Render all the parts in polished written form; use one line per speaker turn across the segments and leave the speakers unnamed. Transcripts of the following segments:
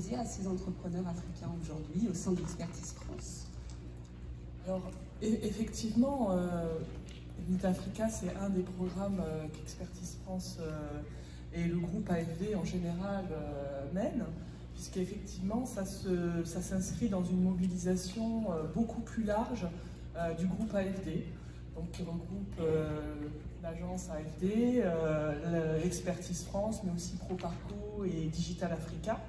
proposer à ces entrepreneurs africains aujourd'hui au sein d'Expertise France?
Alors, effectivement, Meet Africa, c'est un des programmes qu'Expertise France et le groupe AFD en général mènent, puisqu'effectivement, ça s'inscrit dans une mobilisation beaucoup plus large du groupe AFD, donc qui regroupe l'agence AFD, l'Expertise France, mais aussi ProParco et Digital Africa,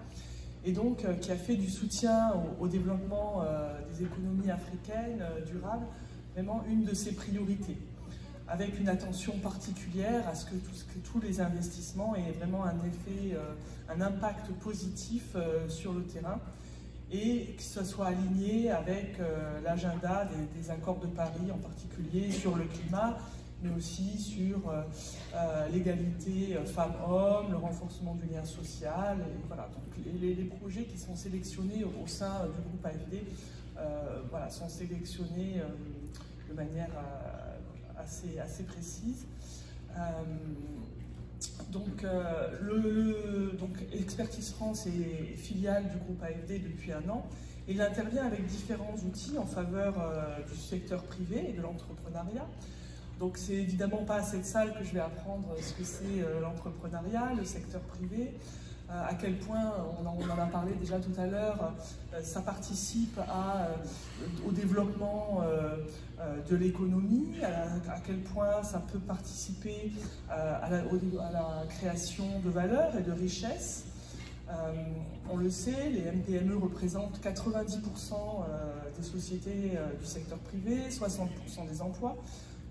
et donc qui a fait du soutien au développement des économies africaines durables vraiment une de ses priorités, avec une attention particulière à ce que tous les investissements aient vraiment un effet, un impact positif sur le terrain, et que ce soit aligné avec l'agenda des accords de Paris, en particulier sur le climat, mais aussi sur l'égalité femmes-hommes, le renforcement du lien social. Et voilà, donc les projets qui sont sélectionnés au sein du groupe AFD voilà, sont sélectionnés de manière assez précise. Donc Expertise France est filiale du groupe AFD depuis un an, et il intervient avec différents outils en faveur du secteur privé et de l'entrepreneuriat. Donc c'est évidemment pas à cette salle que je vais apprendre ce que c'est l'entrepreneuriat, le secteur privé, à quel point, on en a parlé déjà tout à l'heure, ça participe au développement de l'économie, à quel point ça peut participer à la création de valeur et de richesse. On le sait, les MPME représentent 90% des sociétés du secteur privé, 60% des emplois.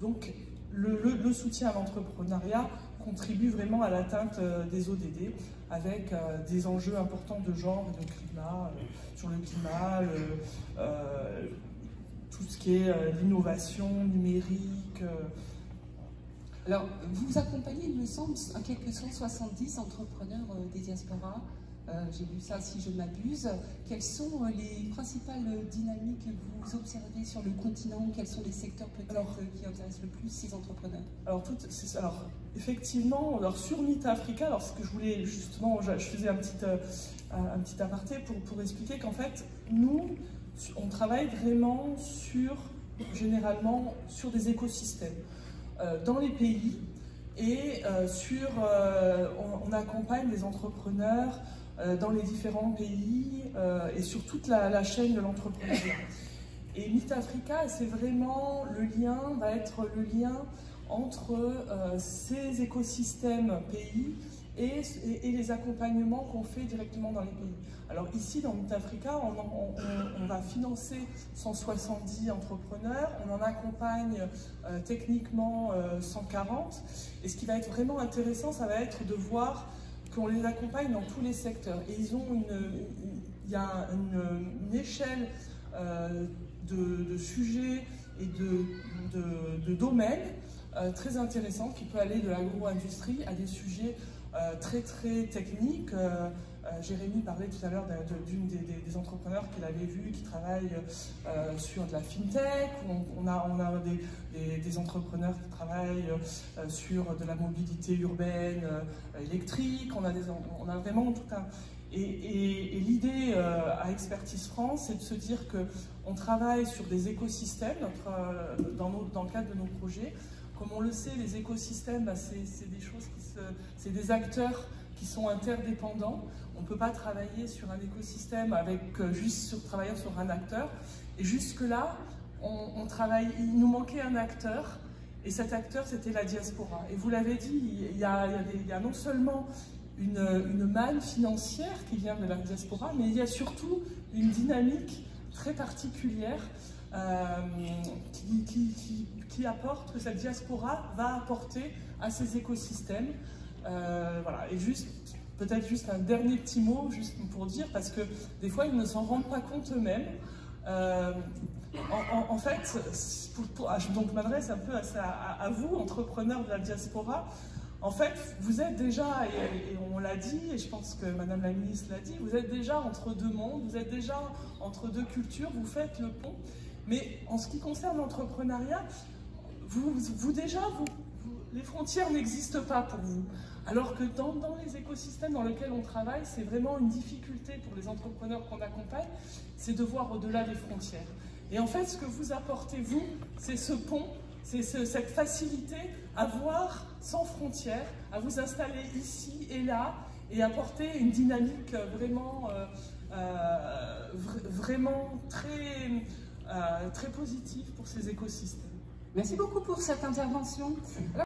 Donc le soutien à l'entrepreneuriat contribue vraiment à l'atteinte des ODD, avec des enjeux importants de genre et de climat, sur le climat, tout ce qui est l'innovation numérique.
Alors, vous accompagnez, il me semble, à quelques 170 entrepreneurs des diasporas. J'ai vu ça, si je ne m'abuse. Quelles sont les principales dynamiques que vous observez sur le continent? Quels sont les secteurs peut-être qui intéressent le plus ces entrepreneurs?
Alors, effectivement, sur Meet Africa, alors ce que je voulais justement, je faisais un petit aparté pour expliquer qu'en fait, nous, on travaille vraiment généralement sur des écosystèmes dans les pays, et on accompagne les entrepreneurs dans les différents pays et sur toute la chaîne de l'entrepreneuriat. Et Meet Africa, c'est vraiment va être le lien entre ces écosystèmes pays et les accompagnements qu'on fait directement dans les pays. Alors ici, dans Meet Africa, on va financer 170 entrepreneurs, on en accompagne techniquement 140. Et ce qui va être vraiment intéressant, ça va être de voir qu'on les accompagne dans tous les secteurs. Et il y a une échelle de sujets et de domaines très intéressants, qui peut aller de l'agro-industrie à des sujets très techniques. Jérémy parlait tout à l'heure d'une des entrepreneurs qu'il avait vu qui travaille sur de la fintech. On a des entrepreneurs qui travaillent sur de la mobilité urbaine électrique. On a vraiment tout un... Et l'idée à Expertise France, c'est de se dire qu'on travaille sur des écosystèmes dans le cadre de nos projets. Comme on le sait, les écosystèmes, c'est des choses c'est des acteurs qui sont interdépendants. On ne peut pas travailler sur un écosystème travaillant sur un acteur. Et jusque-là, il nous manquait un acteur, et cet acteur, c'était la diaspora. Et vous l'avez dit, il y a non seulement une manne financière qui vient de la diaspora, mais il y a surtout une dynamique très particulière qui apporte, que cette diaspora va apporter à ces écosystèmes. Voilà. Et peut-être juste un dernier petit mot, juste pour dire, parce que des fois ils ne s'en rendent pas compte eux-mêmes. En fait, donc je m'adresse un peu à vous, entrepreneurs de la diaspora. En fait, vous êtes déjà, et on l'a dit, et je pense que Madame la Ministre l'a dit, vous êtes déjà entre deux mondes, vous êtes déjà entre deux cultures, vous faites le pont. Mais en ce qui concerne l'entrepreneuriat, les frontières frontières n'existent pas pour vous. Alors que dans les écosystèmes dans lesquels on travaille, c'est vraiment une difficulté pour les entrepreneurs qu'on accompagne, c'est de voir au-delà des frontières. Et en fait, ce que vous apportez, vous, c'est ce pont, c'est cette facilité à voir sans frontières, à vous installer ici et là, et apporter une dynamique vraiment très positive pour ces écosystèmes.
Merci beaucoup pour cette intervention. Alors...